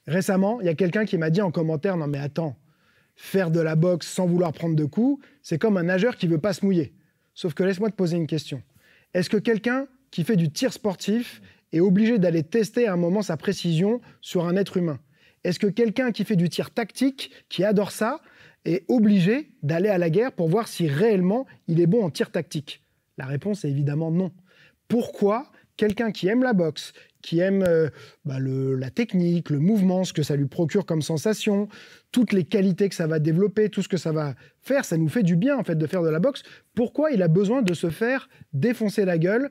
Récemment, il y a quelqu'un qui m'a dit en commentaire « Non mais attends, faire de la boxe sans vouloir prendre de coups, c'est comme un nageur qui veut pas se mouiller. » Sauf que laisse-moi te poser une question. Est-ce que quelqu'un qui fait du tir sportif est obligé d'aller tester à un moment sa précision sur un être humain? Est-ce que quelqu'un qui fait du tir tactique, qui adore ça, est obligé d'aller à la guerre pour voir si réellement il est bon en tir tactique? La réponse est évidemment non. Pourquoi quelqu'un qui aime la boxe, qui aime la technique, le mouvement, ce que ça lui procure comme sensation, toutes les qualités que ça va développer, tout ce que ça va faire, ça nous fait du bien en fait de faire de la boxe. Pourquoi il a besoin de se faire défoncer la gueule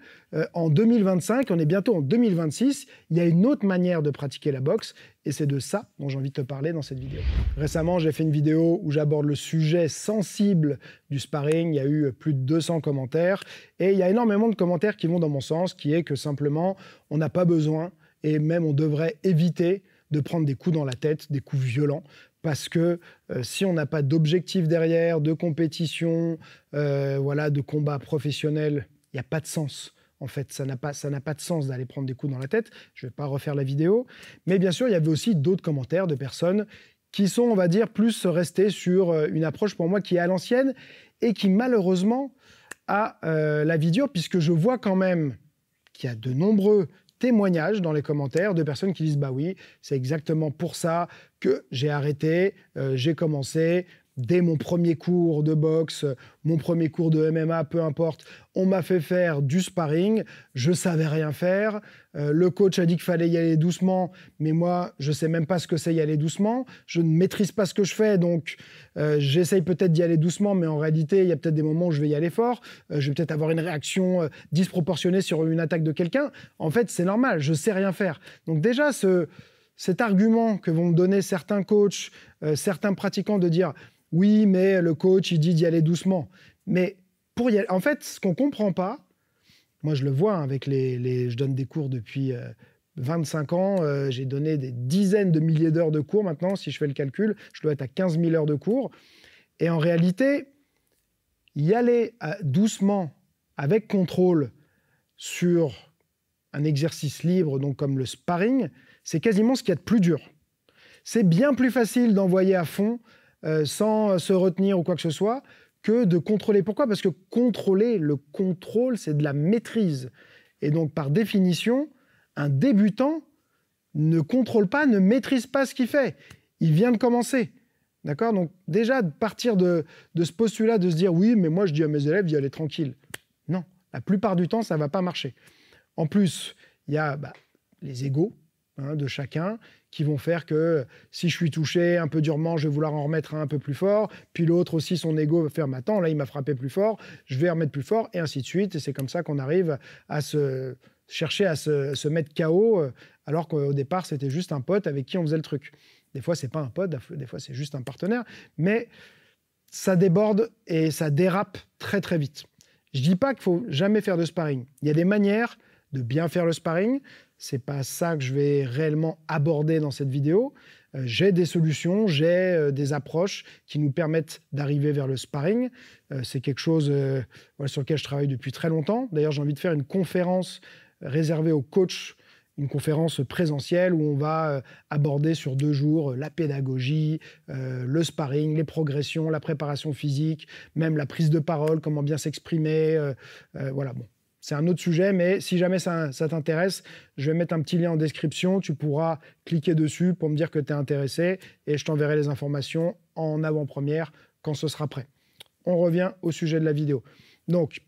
en 2025? On est bientôt en 2026. Il y a une autre manière de pratiquer la boxe et c'est de ça dont j'ai envie de te parler dans cette vidéo. Récemment, j'ai fait une vidéo où j'aborde le sujet sensible du sparring. Il y a eu plus de 200 commentaires et il y a énormément de commentaires qui vont dans mon sens, qui est que simplement on n'a pas besoin et même on devrait éviter de prendre des coups dans la tête, des coups violents, parce que si on n'a pas d'objectif derrière, de compétition, de combat professionnel, il n'y a pas de sens. En fait, ça n'a pas de sens d'aller prendre des coups dans la tête. Je ne vais pas refaire la vidéo. Mais bien sûr, il y avait aussi d'autres commentaires de personnes qui sont, on va dire, plus restées sur une approche pour moi qui est à l'ancienne et qui, malheureusement, a la vie dure, puisque je vois quand même qu'il y a de nombreux témoignages dans les commentaires de personnes qui disent « Bah oui, c'est exactement pour ça que j'ai arrêté, j'ai commencé, dès mon premier cours de boxe, mon premier cours de MMA, peu importe, on m'a fait faire du sparring, je savais rien faire, le coach a dit qu'il fallait y aller doucement, mais moi, je sais même pas ce que c'est y aller doucement, je ne maîtrise pas ce que je fais, donc j'essaye peut-être d'y aller doucement, mais en réalité, il y a peut-être des moments où je vais y aller fort, je vais peut-être avoir une réaction disproportionnée sur une attaque de quelqu'un. En fait, c'est normal, je sais rien faire. Donc déjà, cet argument que vont me donner certains coachs, certains pratiquants de dire « Oui, mais le coach, il dit d'y aller doucement. » Mais en fait, ce qu'on comprend pas, moi je le vois avec je donne des cours depuis 25 ans, j'ai donné des dizaines de milliers d'heures de cours maintenant, si je fais le calcul, je dois être à 15 000 heures de cours. Et en réalité, y aller doucement, avec contrôle, sur un exercice libre, donc comme le sparring, c'est quasiment ce qu'il y a de plus dur. C'est bien plus facile d'envoyer à fond sans se retenir ou quoi que ce soit, que de contrôler. Pourquoi? Parce que contrôler, le contrôle, c'est de la maîtrise. Et donc, par définition, un débutant ne contrôle pas, ne maîtrise pas ce qu'il fait. Il vient de commencer. D'accord? Donc, déjà, de partir de ce postulat, de se dire « Oui, mais moi, je dis à mes élèves d'y aller tranquille. » Non, la plupart du temps, ça ne va pas marcher. En plus, il y a les égos de chacun qui vont faire que si je suis touché un peu durement, je vais vouloir en remettre un peu plus fort, puis l'autre aussi, son égo va faire « Attends, là, il m'a frappé plus fort, je vais remettre plus fort », et ainsi de suite. Et c'est comme ça qu'on arrive à chercher à se mettre KO, alors qu'au départ, c'était juste un pote avec qui on faisait le truc. Des fois, c'est pas un pote, des fois, c'est juste un partenaire, mais ça déborde et ça dérape très, très vite. Je dis pas qu'il faut jamais faire de sparring. Il y a des manières de bien faire le sparring. C'est pas ça que je vais réellement aborder dans cette vidéo. J'ai des solutions, j'ai des approches qui nous permettent d'arriver vers le sparring. C'est quelque chose sur lequel je travaille depuis très longtemps. D'ailleurs, j'ai envie de faire une conférence réservée aux coachs, une conférence présentielle où on va aborder sur 2 jours la pédagogie, le sparring, les progressions, la préparation physique, même la prise de parole, comment bien s'exprimer. Voilà, bon. C'est un autre sujet, mais si jamais ça t'intéresse, je vais mettre un petit lien en description. Tu pourras cliquer dessus pour me dire que tu es intéressé et je t'enverrai les informations en avant-première quand ce sera prêt. On revient au sujet de la vidéo. Donc,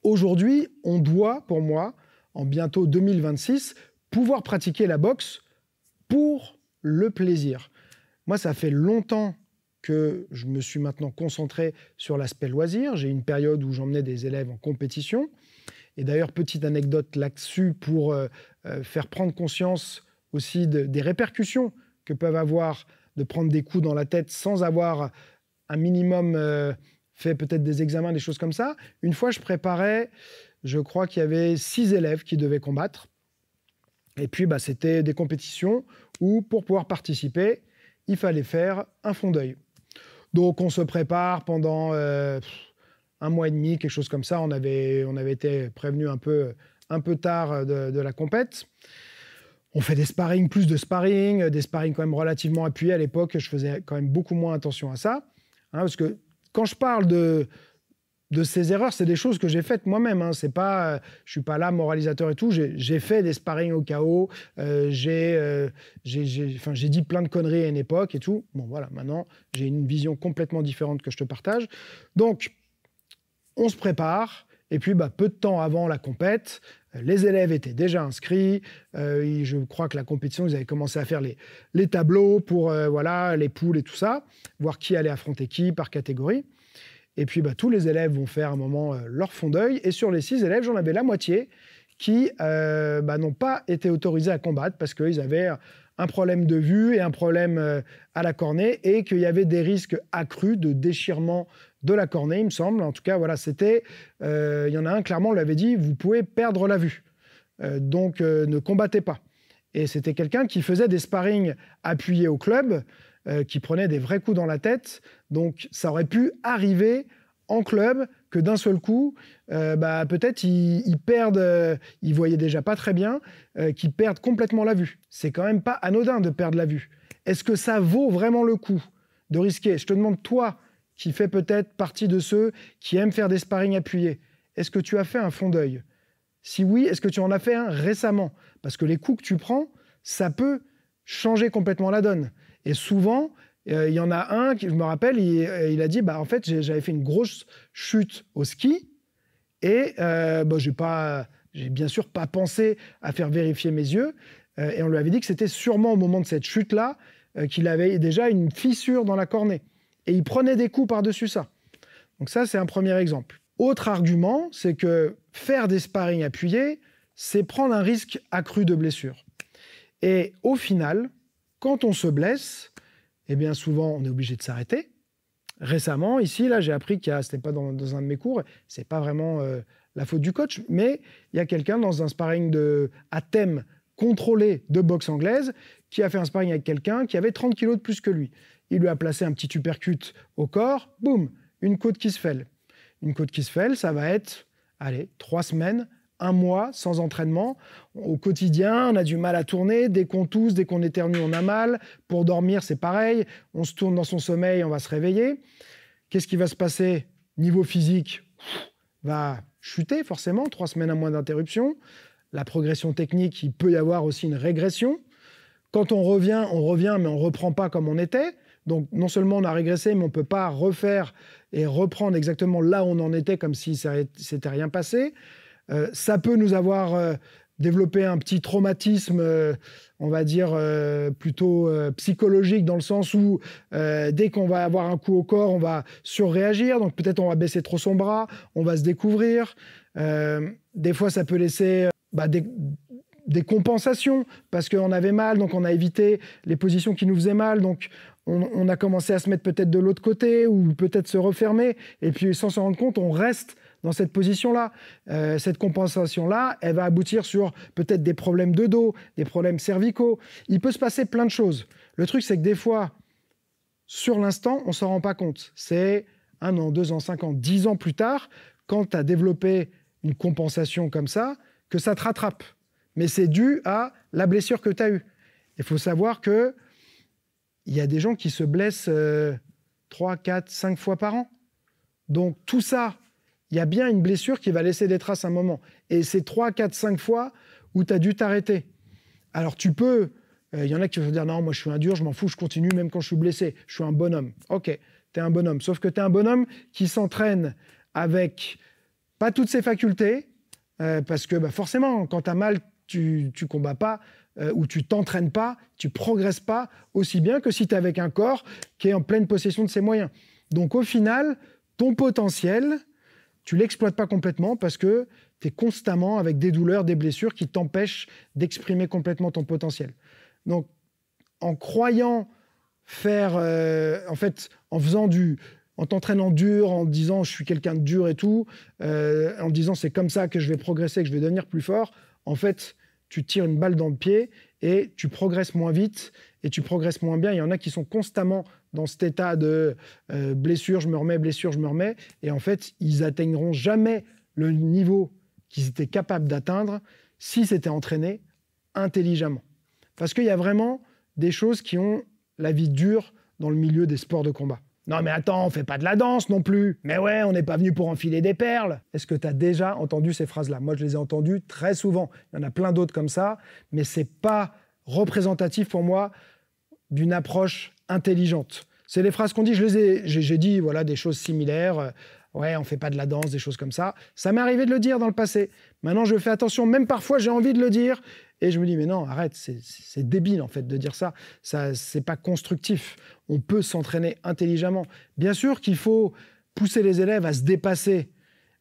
aujourd'hui, on doit, pour moi, en bientôt 2026, pouvoir pratiquer la boxe pour le plaisir. Moi, ça fait longtemps que je me suis maintenant concentré sur l'aspect loisir. J'ai une période où j'emmenais des élèves en compétition. Et d'ailleurs, petite anecdote là-dessus pour faire prendre conscience aussi des répercussions que peuvent avoir de prendre des coups dans la tête sans avoir un minimum fait peut-être des examens, des choses comme ça. Une fois, je préparais, je crois qu'il y avait 6 élèves qui devaient combattre. Et puis, c'était des compétitions où, pour pouvoir participer, il fallait faire un fond d'œil. Donc, on se prépare pendant 1 mois et demi, quelque chose comme ça. On avait été prévenu un peu tard de la compète. On fait plus de sparring, des sparring quand même relativement appuyés. À l'époque, je faisais quand même beaucoup moins attention à ça. Parce que quand je parle de ces erreurs, c'est des choses que j'ai faites moi-même. C'est pas, je suis pas là moralisateur et tout. J'ai fait des sparring au KO. J'ai dit plein de conneries à une époque et tout. Bon, voilà, maintenant, j'ai une vision complètement différente que je te partage. Donc, on se prépare. Et puis, peu de temps avant la compète, les élèves étaient déjà inscrits. Je crois que la compétition, ils avaient commencé à faire les tableaux pour les poules et tout ça, voir qui allait affronter qui par catégorie. Et puis, tous les élèves vont faire un moment leur fond d'œil. Et sur les 6 élèves, j'en avais la moitié qui n'ont pas été autorisés à combattre parce qu'ils avaient un problème de vue et un problème à la cornée et qu'il y avait des risques accrus de déchirement de la cornée, il me semble. En tout cas, voilà, c'était... Il y en a un, clairement, on lui avait dit, vous pouvez perdre la vue. Donc, ne combattez pas. Et c'était quelqu'un qui faisait des sparring appuyés au club, qui prenait des vrais coups dans la tête. Donc, ça aurait pu arriver en club que d'un seul coup, peut-être ils perdent, ils voyaient déjà pas très bien, qu'ils perdent complètement la vue. C'est quand même pas anodin de perdre la vue. Est-ce que ça vaut vraiment le coup de risquer? Je te demande, toi, qui fais peut-être partie de ceux qui aiment faire des sparring appuyés, est-ce que tu as fait un fond d'œil? Si oui, est-ce que tu en as fait un récemment? Parce que les coups que tu prends, ça peut changer complètement la donne. Et souvent, il y en a un qui, je me rappelle, il a dit, en fait, j'avais fait une grosse chute au ski et j'ai bien sûr pas pensé à faire vérifier mes yeux. Et on lui avait dit que c'était sûrement au moment de cette chute-là qu'il avait déjà une fissure dans la cornée. Et il prenait des coups par-dessus ça. Donc ça, c'est un premier exemple. Autre argument, c'est que faire des sparring appuyés, c'est prendre un risque accru de blessure. Et au final, quand on se blesse, eh bien souvent, on est obligé de s'arrêter. Récemment, ici, là, j'ai appris c'était pas dans un de mes cours, c'est pas vraiment la faute du coach, mais il y a quelqu'un dans un sparring à thème contrôlé de boxe anglaise qui a fait un sparring avec quelqu'un qui avait 30 kilos de plus que lui. Il lui a placé un petit uppercut au corps, boum, une côte qui se fêle. Une côte qui se fêle, ça va être, 3 semaines, 1 mois sans entraînement. Au quotidien, on a du mal à tourner. Dès qu'on tousse, dès qu'on éternue, on a mal. Pour dormir, c'est pareil. On se tourne dans son sommeil, on va se réveiller. Qu'est-ce qui va se passer? Niveau physique, va chuter forcément. 3 semaines, 1 mois d'interruption. La progression technique, il peut y avoir aussi une régression. Quand on revient, mais on ne reprend pas comme on était. Donc, non seulement on a régressé, mais on ne peut pas refaire et reprendre exactement là où on en était, comme si ça ne s'était rien passé. Ça peut nous avoir développé un petit traumatisme, on va dire, plutôt psychologique, dans le sens où dès qu'on va avoir un coup au corps, on va surréagir. Donc, peut-être on va baisser trop son bras, on va se découvrir. Des fois, ça peut laisser des compensations, parce qu'on avait mal, donc on a évité les positions qui nous faisaient mal. Donc, on a commencé à se mettre peut-être de l'autre côté ou peut-être se refermer. Et puis, sans s'en rendre compte, on reste dans cette position-là. Cette compensation-là, elle va aboutir sur peut-être des problèmes de dos, des problèmes cervicaux. Il peut se passer plein de choses. Le truc, c'est que des fois, sur l'instant, on ne s'en rend pas compte. C'est 1 an, 2 ans, 5 ans, 10 ans plus tard, quand tu as développé une compensation comme ça, que ça te rattrape. Mais c'est dû à la blessure que tu as eue. Il faut savoir qu'il y a des gens qui se blessent 3, 4, 5 fois par an. Donc tout ça, il y a bien une blessure qui va laisser des traces à un moment. Et c'est 3, 4, 5 fois où tu as dû t'arrêter. Alors tu peux... Il y en a qui vont dire « Non, moi je suis un dur, je m'en fous, je continue même quand je suis blessé. Je suis un bonhomme. » Ok, tu es un bonhomme. Sauf que tu es un bonhomme qui s'entraîne avec pas toutes ses facultés, parce que forcément, quand tu as mal, tu combats pas, ou tu t'entraînes pas, tu progresses pas aussi bien que si tu es avec un corps qui est en pleine possession de ses moyens. Donc au final, ton potentiel, tu l'exploites pas complètement parce que tu es constamment avec des douleurs, des blessures qui t'empêchent d'exprimer complètement ton potentiel. Donc en croyant faire, en t'entraînant dur, en disant je suis quelqu'un de dur et tout, en disant c'est comme ça que je vais progresser, que je vais devenir plus fort, en fait, tu tires une balle dans le pied et tu progresses moins vite et tu progresses moins bien. Il y en a qui sont constamment dans cet état de blessure, je me remets, blessure, je me remets. Et en fait, ils n'atteindront jamais le niveau qu'ils étaient capables d'atteindre si c'était entraîné intelligemment. Parce qu'il y a vraiment des choses qui ont la vie dure dans le milieu des sports de combat. Non mais attends, on fait pas de la danse non plus. Mais ouais, on n'est pas venu pour enfiler des perles. Est-ce que tu as déjà entendu ces phrases-là? Moi, je les ai entendues très souvent. Il y en a plein d'autres comme ça, mais c'est pas représentatif pour moi d'une approche intelligente. C'est les phrases qu'on dit, j'ai dit voilà, des choses similaires. Ouais, on fait pas de la danse, des choses comme ça. Ça m'est arrivé de le dire dans le passé. Maintenant, je fais attention. Même parfois, j'ai envie de le dire. Et je me dis, mais non, arrête, c'est débile, en fait, de dire ça. Ça, c'est pas constructif. On peut s'entraîner intelligemment. Bien sûr qu'il faut pousser les élèves à se dépasser,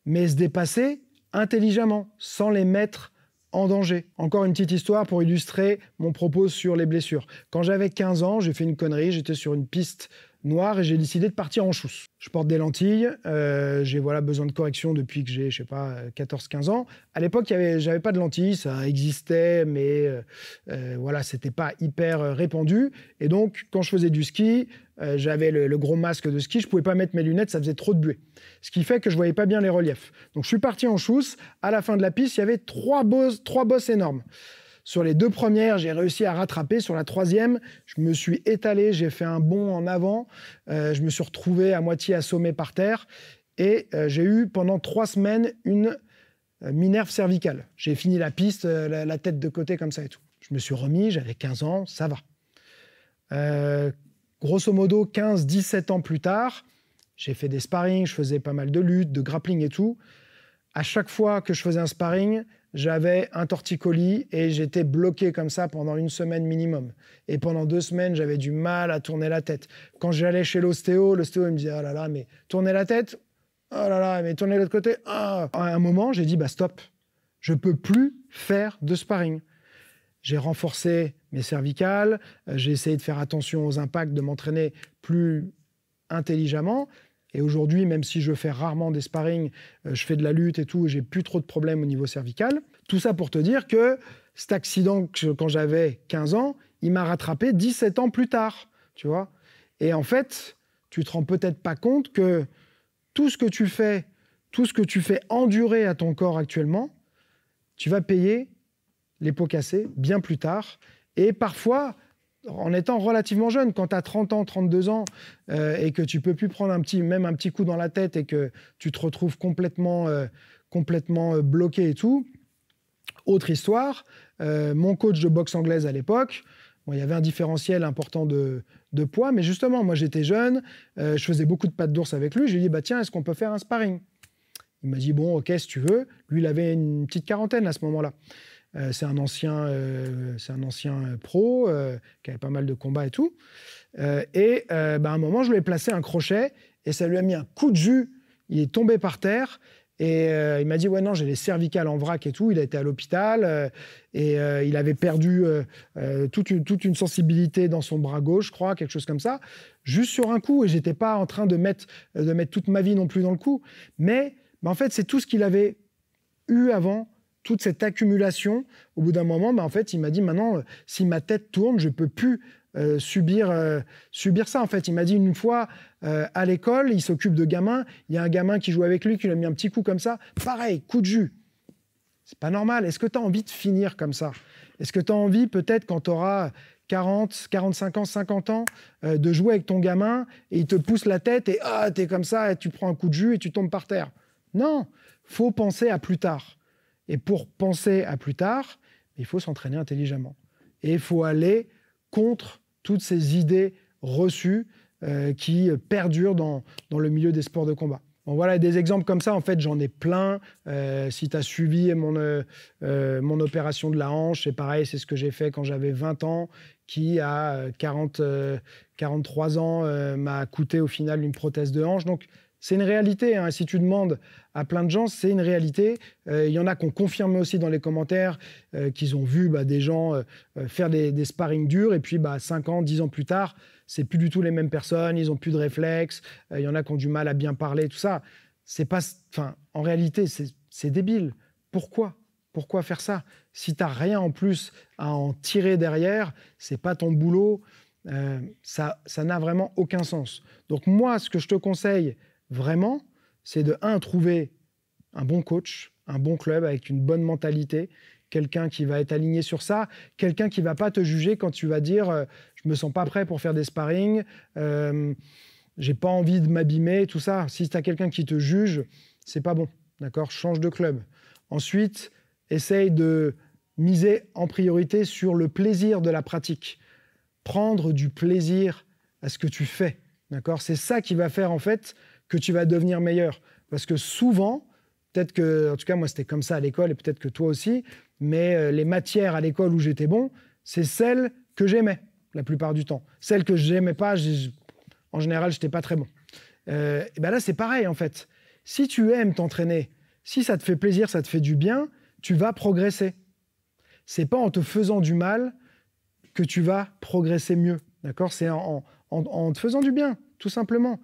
mais se dépasser intelligemment, sans les mettre en danger. Encore une petite histoire pour illustrer mon propos sur les blessures. Quand j'avais 15 ans, j'ai fait une connerie. J'étais sur une piste noire et j'ai décidé de partir en chousse. Je porte des lentilles, j'ai besoin de correction depuis que j'ai, 14-15 ans. À l'époque, j'avais pas de lentilles, ça existait, mais c'était pas hyper répandu. Et donc, quand je faisais du ski, j'avais le gros masque de ski, je pouvais pas mettre mes lunettes, ça faisait trop de buée. Ce qui fait que je voyais pas bien les reliefs. Donc, je suis parti en chousse. À la fin de la piste, il y avait trois bosses énormes. Sur les 2 premières, j'ai réussi à rattraper. Sur la 3e, je me suis étalé, j'ai fait un bond en avant. Je me suis retrouvé à moitié assommé par terre. Et j'ai eu pendant 3 semaines une minerve cervicale. J'ai fini la piste, la tête de côté comme ça et tout. Je me suis remis, j'avais 15 ans, ça va. Grosso modo, 15-17 ans plus tard, j'ai fait des sparring, je faisais pas mal de lutte, de grappling et tout. À chaque fois que je faisais un sparring, j'avais un torticolis et j'étais bloqué comme ça pendant 1 semaine minimum. Et pendant 2 semaines, j'avais du mal à tourner la tête. Quand j'allais chez l'ostéo, il me disait « Oh là là, mais tournez la tête, oh là là, mais tournez de l'autre côté. Ah !» À un moment, j'ai dit « Bah stop, je peux plus faire de sparring. » J'ai renforcé mes cervicales, j'ai essayé de faire attention aux impacts, de m'entraîner plus intelligemment. Et aujourd'hui, même si je fais rarement des sparring, je fais de la lutte et tout, j'ai plus trop de problèmes au niveau cervical. Tout ça pour te dire que cet accident, quand j'avais 15 ans, il m'a rattrapé 17 ans plus tard, tu vois. Et en fait, tu te rends peut-être pas compte que tout ce que tu fais endurer à ton corps actuellement, tu vas payer les pots cassés bien plus tard. Et parfois, en étant relativement jeune, quand tu as 30 ans, 32 ans, et que tu peux plus prendre même un petit coup dans la tête et que tu te retrouves complètement bloqué et tout. Autre histoire, mon coach de boxe anglaise à l'époque, il y avait un différentiel important de poids, mais justement, moi j'étais jeune, je faisais beaucoup de pattes d'ours avec lui, j'ai dit, tiens, est-ce qu'on peut faire un sparring? Il m'a dit, bon, ok, si tu veux. Lui, il avait une petite quarantaine à ce moment-là. C'est un ancien pro qui avait pas mal de combats et tout. À un moment, je lui ai placé un crochet et ça lui a mis un coup de jus. Il est tombé par terre et il m'a dit « Ouais, non, j'ai les cervicales en vrac et tout. » Il a été à l'hôpital il avait perdu toute une sensibilité dans son bras gauche, je crois, quelque chose comme ça, juste sur un coup. Et j'étais pas en train de mettre toute ma vie non plus dans le coup. Mais en fait, c'est tout ce qu'il avait eu avant, toute cette accumulation. Au bout d'un moment, en fait, il m'a dit maintenant, si ma tête tourne, je peux plus subir ça. En fait, il m'a dit une fois à l'école, il s'occupe de gamins. Il y a un gamin qui joue avec lui, qui lui a mis un petit coup comme ça. Pareil, coup de jus. C'est pas normal. Est-ce que tu as envie de finir comme ça? Est-ce que tu as envie, peut-être, quand tu auras 40, 45 ans, 50 ans, de jouer avec ton gamin et il te pousse la tête et tu es comme ça et tu prends un coup de jus et tu tombes par terre? Non, faut penser à plus tard. Et pour penser à plus tard, il faut s'entraîner intelligemment. Et il faut aller contre toutes ces idées reçues qui perdurent dans le milieu des sports de combat. Bon, voilà, des exemples comme ça, en fait, j'en ai plein. Si tu as suivi mon opération de la hanche, c'est pareil, c'est ce que j'ai fait quand j'avais 20 ans, qui, à 43 ans, m'a coûté au final une prothèse de hanche. Donc, c'est une réalité, hein. Si tu demandes à plein de gens, c'est une réalité. Il y en a qui ont confirmé aussi dans les commentaires qu'ils ont vu des gens faire des sparring durs et puis 5 ans, 10 ans plus tard, c'est plus du tout les mêmes personnes, ils n'ont plus de réflexes, il y en a qui ont du mal à bien parler, tout ça. C'est pas, en réalité, c'est débile. Pourquoi faire ça? Si tu n'as rien en plus à en tirer derrière, c'est pas ton boulot, ça n'a vraiment aucun sens. Donc moi, ce que je te conseille vraiment, c'est de trouver un bon coach, un bon club avec une bonne mentalité quelqu'un qui va être aligné sur ça, quelqu'un qui va pas te juger quand tu vas dire je me sens pas prêt pour faire des sparring, j'ai pas envie de m'abîmer, tout ça. Si tu as quelqu'un qui te juge, c'est pas bon, d'accord? Change de club. Ensuite, essaye de miser en priorité sur le plaisir de la pratique. Prendre du plaisir à ce que tu fais, d'accord? C'est ça qui va faire en fait que tu vas devenir meilleur. Parce que souvent, peut-être que, en tout cas moi c'était comme ça à l'école et peut-être que toi aussi, mais les matières à l'école où j'étais bon, c'est celles que j'aimais la plupart du temps. Celles que j'aimais pas, en général, j'étais pas très bon. Et ben là, c'est pareil en fait. Si tu aimes t'entraîner, si ça te fait plaisir, ça te fait du bien, tu vas progresser. C'est pas en te faisant du mal que tu vas progresser mieux, d'accord? C'est en te faisant du bien, tout simplement.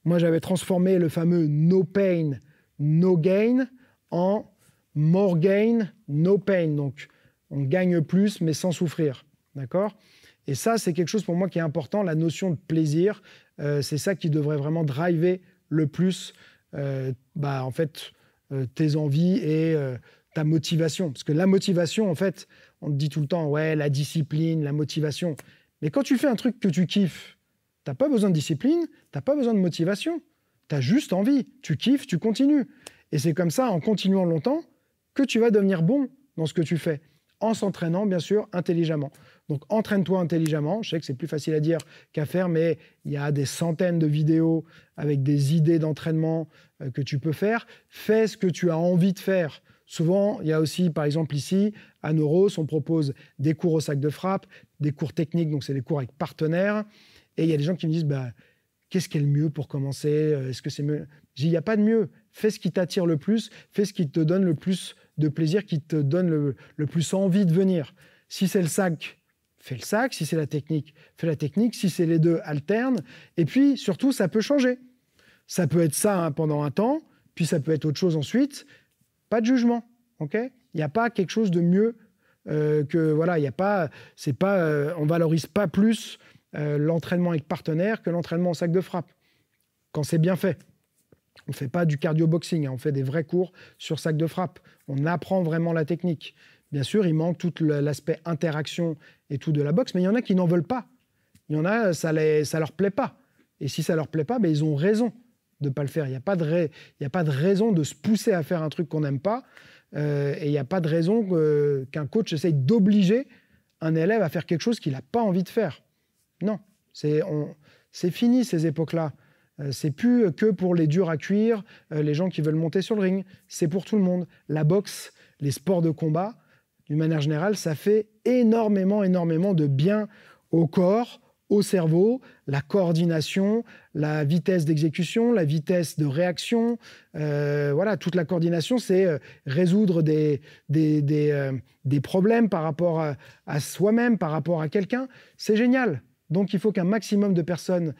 Moi, j'avais transformé le fameux no pain, no gain en more gain, no pain. Donc, on gagne plus, mais sans souffrir, d'accord? Et ça, c'est quelque chose pour moi qui est important, la notion de plaisir. C'est ça qui devrait vraiment driver le plus, en fait, tes envies et ta motivation. Parce que la motivation, en fait, on te dit tout le temps, ouais, la discipline, la motivation. Mais quand tu fais un truc que tu kiffes, t'as pas besoin de discipline, t'as pas besoin de motivation. T'as juste envie. Tu kiffes, tu continues. Et c'est comme ça, en continuant longtemps, que tu vas devenir bon dans ce que tu fais. En s'entraînant, bien sûr, intelligemment. Donc, entraîne-toi intelligemment. Je sais que c'est plus facile à dire qu'à faire, mais il y a des centaines de vidéos avec des idées d'entraînement que tu peux faire. Fais ce que tu as envie de faire. Souvent, il y a aussi, par exemple, ici, à Neuros, on propose des cours au sac de frappe, des cours techniques, donc c'est des cours avec partenaires. Et il y a des gens qui me disent, qu'est-ce qui est le mieux pour commencer? Est-ce que c'est mieux? Je dis, il n'y a pas de mieux. Fais ce qui t'attire le plus, fais ce qui te donne le plus de plaisir, qui te donne le plus envie de venir. Si c'est le sac, fais le sac. Si c'est la technique, fais la technique. Si c'est les deux, alterne. Et puis, surtout, ça peut changer. Ça peut être ça pendant un temps, puis ça peut être autre chose ensuite. Pas de jugement, ok? Il n'y a pas quelque chose de mieux que... Voilà, il y a pas... on valorise pas plus l'entraînement avec partenaire que l'entraînement en sac de frappe, quand c'est bien fait. On ne fait pas du cardio-boxing, on fait des vrais cours sur sac de frappe. On apprend vraiment la technique. Bien sûr, il manque tout l'aspect interaction et tout de la boxe, mais il y en a qui n'en veulent pas. Il y en a, ça leur plaît pas. Et si ça leur plaît pas, ils ont raison de ne pas le faire. Il n'y a pas de raison de se pousser à faire un truc qu'on n'aime pas. Et il n'y a pas de raison qu'un coach essaye d'obliger un élève à faire quelque chose qu'il n'a pas envie de faire. Non, c'est fini ces époques-là. C'est plus que pour les durs à cuire, les gens qui veulent monter sur le ring. C'est pour tout le monde. La boxe, les sports de combat, d'une manière générale, ça fait énormément de bien au corps, au cerveau, la coordination, la vitesse d'exécution, la vitesse de réaction. Voilà, toute la coordination, c'est résoudre des problèmes par rapport à soi-même, par rapport à quelqu'un. C'est génial. Donc, il faut qu'un maximum de personnes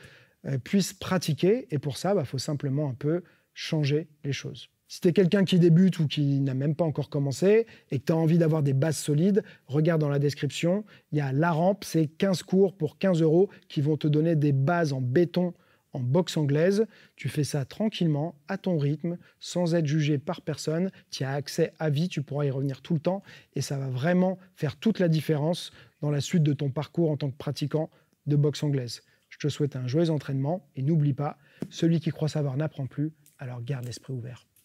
puissent pratiquer. Et pour ça, il faut simplement un peu changer les choses. Si tu es quelqu'un qui débute ou qui n'a même pas encore commencé et que tu as envie d'avoir des bases solides, regarde dans la description. Il y a La Rampe, c'est 15 cours pour 15 € qui vont te donner des bases en béton en boxe anglaise. Tu fais ça tranquillement, à ton rythme, sans être jugé par personne. Tu as accès à vie, tu pourras y revenir tout le temps. Et ça va vraiment faire toute la différence dans la suite de ton parcours en tant que pratiquant de boxe anglaise. Je te souhaite un joyeux entraînement et n'oublie pas, celui qui croit savoir n'apprend plus, alors garde l'esprit ouvert.